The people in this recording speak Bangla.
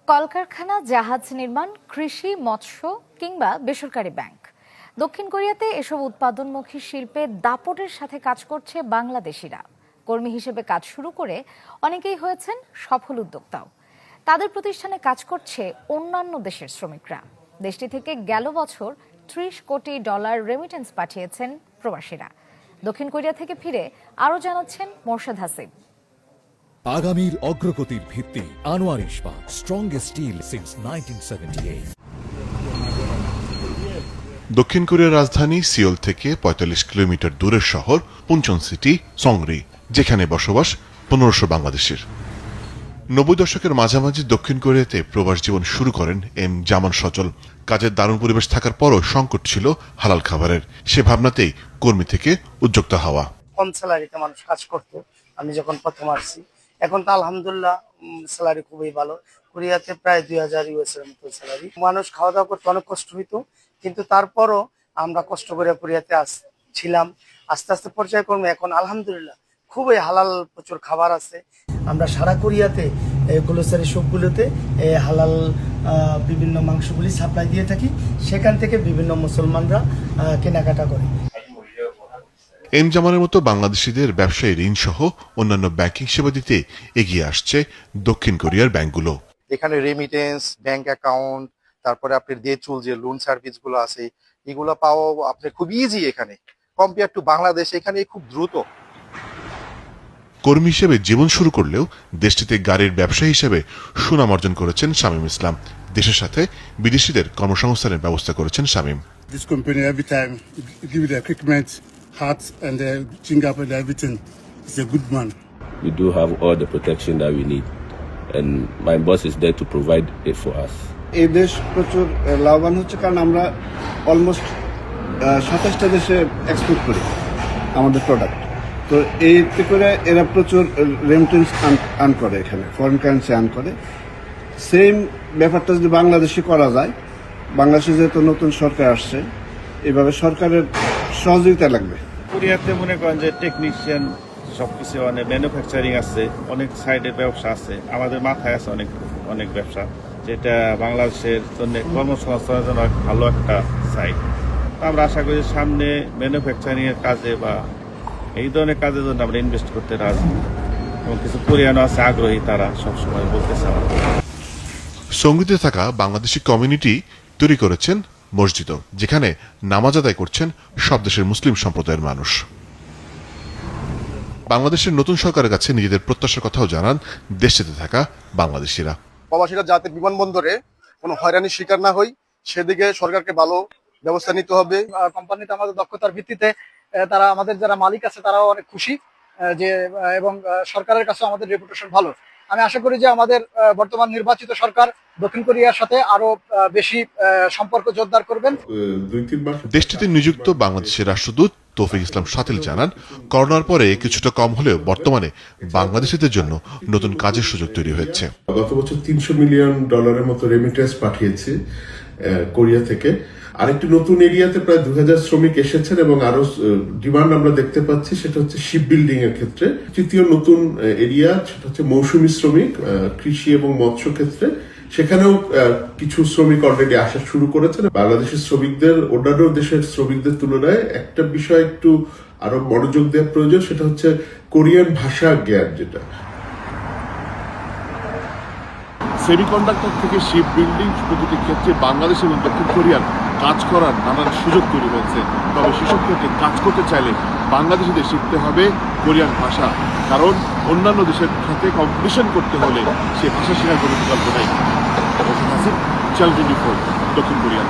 কলকারখানা, জাহাজ নির্মাণ, কৃষি, মৎস্য কিংবা বেসরকারি ব্যাংক, দক্ষিণ কোরিয়াতে এসব উৎপাদনমুখী শিল্পে দাপটের সাথে কাজ করছে বাংলাদেশিরা। কর্মী হিসেবে কাজ শুরু করে অনেকেই হয়েছেন সফল উদ্যোক্তাও। তাদের প্রতিষ্ঠানে কাজ করছে অন্যান্য দেশের শ্রমিকরা। দেশটি থেকে গেল বছর $30 কোটি রেমিটেন্স পাঠিয়েছেন প্রবাসীরা। দক্ষিণ কোরিয়া থেকে ফিরে আরও জানাচ্ছেন মোর্শেদ হাসিব। আগামীর অগ্রগতির ভিত্তি আনোয়ার ইস্পাত, স্ট্রংগেস্ট স্টিল সিন্স 1978। দক্ষিণ কোরিয়ার রাজধানী সিওল থেকে ৪৫ কিলোমিটার দূরের শহর পুনচন সিটি সংরি, যেখানে বসবাস ১৫০০ বাংলাদেশের। ৯০ দশকের মাঝামাঝি দক্ষিণ কোরিয়াতে প্রবাস জীবন শুরু করেন এম জামান সচল। কাজের দারুণ পরিবেশ থাকার পরও সংকট ছিল হালাল খাবারের। সে ভাবনাতেই কর্মী থেকে উদ্যোক্তা হওয়া। কম স্যালারিতে মানুষ কাজ করতো আমি যখন প্রথম আসছি। এখন তো আলহামদুলিল্লাহ স্যালারি খুবই ভালো। কোরিয়াতে প্রায় ২০০০ US এর মতো স্যালারি। মানুষ খাওয়া দাওয়া করতে অনেক কষ্ট হইতো, কিন্তু তারপরও আমরা কষ্ট করে কোরিয়াতে ছিলাম। আস্তে আস্তে পর্যায়ক্রমে এখন আলহামদুলিল্লাহ খুবই হালাল প্রচুর খাবার আছে। আমরা সারা কোরিয়াতে গ্লোসারি শপগুলোতে হালাল বিভিন্ন মাংসগুলি সাপ্লাই দিয়ে থাকি। সেখান থেকে বিভিন্ন মুসলমানরা কেনাকাটা করে। এম জামানের মতো বাংলাদেশিদের ব্যবসায়ী ঋণ সহ অন্যান্য ব্যাংকিং সেবা দিতে এগিয়ে আসছে দক্ষিণ কোরিয়ার ব্যাংকগুলো। এখানে রেমিটেন্স, ব্যাংক অ্যাকাউন্ট, তারপরে আপনার দেচুল যে লোন সার্ভিস গুলো আছে, এগুলো পাওয়া আপনার খুব ইজি। এখানে কম্পেয়ার টু বাংলাদেশ, এখানে খুব দ্রুত। কর্মী হিসেবে জীবন শুরু করলেও দেশটিতে গাড়ির ব্যবসা হিসেবে সুনাম অর্জন করেছেন শামীম ইসলাম। দেশের সাথে বিদেশিদের কর্মসংস্থানের ব্যবস্থা করেছেন Shamim. This company every time give the equipment, hats and the ching up and everything. It's a good man. We do have all the protection that we need, and my boss is there to provide it for us. এই দেশ প্রচুর লাভবান হচ্ছে, কারণ আমরা অলমোস্ট ২৭টা দেশে এক্সপোর্ট করি আমাদের প্রোডাক্ট। তো এইতে করে এরা প্রচুর রেমিটেন্স আর্ন করে, এখানে ফরেন কারেন্সি আর্ন করে। সেম ব্যাপারটা যদি বাংলাদেশে করা যায়, বাংলাদেশে যেহেতু নতুন সরকার আসছে, এভাবে সরকারের সহযোগিতা লাগবে। কোরিয়াতে মনে করেন যে টেকনিশিয়ান সবকিছু, অনেক ম্যানুফ্যাকচারিং আছে, অনেক সাইডের ব্যবসা আছে। আমাদের মাথায় আছে অনেক ব্যবসা, যেটা বাংলাদেশের জন্য কর্মসংস্থানের জন্য ভালো একটা সাইড। আমরা আশা করি সামনে ম্যানুফ্যাকচারিং এর কাজে বা এই ধরনের কাজের জন্য আমরা ইনভেস্ট করতে রাজি, এবং কিছু কোরিয়ানো আছে আগ্রহী, তারা সবসময় বলতেছে আমাদের। সঙ্গীতে থাকা বাংলাদেশি কমিউনিটি তৈরি করেছেন মসজিদ, যেখানে নামাজ আদায় করছেন সব দেশের মুসলিম সম্প্রদায়ের মানুষ। বাংলাদেশের নতুন সরকারের কাছে নিজেদের প্রত্যাশার কথাও জানান দেশটিতে থাকা বাংলাদেশিরা। প্রবাসীরা যাতে বিমানবন্দরে কোনো হয়রানির শিকার না হই, সেদিকে সরকারকে ভালো ব্যবস্থা নিতে হবে। কোম্পানিতে আমাদের দক্ষতার ভিত্তিতে তারা, আমাদের যারা মালিক আছে তারাও অনেক খুশি যে, এবং সরকারের কাছে আমাদের রেপুটেশন ভালো। আমি আশা করি যে আমাদের বর্তমান নির্বাচিত সরকার দক্ষিণ কোরিয়ার সাথে আরো বেশি সম্পর্ক জোরদার করবেন। দেশটিতে নিযুক্ত বাংলাদেশের রাষ্ট্রদূত তৌফিক ইসলাম শাতিল জানান, করোনার পরে কিছুটা কম হলেও বর্তমানে বাংলাদেশিদের জন্য নতুন কাজের সুযোগ তৈরি হয়েছে। গত বছর $300 মিলিয়ন মতো রেমিটেন্স পাঠিয়েছে কোরিয়া থেকে। আরেকটি নতুন এরিয়াতে প্রায় ২০০০ শ্রমিক এসেছেন, এবং আরো ডিমান্ড আমরা দেখতে পাচ্ছি, সেটা হচ্ছে শিপ বিল্ডিং এর ক্ষেত্রে। তৃতীয় নতুন এরিয়া সেটা হচ্ছে মৌসুমী শ্রমিক, কৃষি এবং মৎস্য ক্ষেত্রে। সেখানেও কিছু শ্রমিক অলরেডি আসা শুরু করেছেন। বাংলাদেশের শ্রমিকদের অন্যান্য দেশের শ্রমিকদের তুলনায় একটা বিষয় একটু আরো মনোযোগ দেওয়া প্রয়োজন, সেটা হচ্ছে কোরিয়ান ভাষা জ্ঞান। যেটা সেমিকন্ডাক্টর থেকে শিপ বিল্ডিং প্রতিটি ক্ষেত্রে বাংলাদেশ এবং দক্ষিণ কোরিয়ার কাজ করার নানান সুযোগ তৈরি হয়েছে। তবে সেসব ক্ষেত্রে কাজ করতে চাইলে বাংলাদেশিদের শিখতে হবে কোরিয়ান ভাষা, কারণ অন্যান্য দেশের সাথে কম্পিটিশন করতে হলে সে ভাষা শেখার কোনো বিকল্প নেই। চ্যানেল 24 দক্ষিণ কোরিয়া।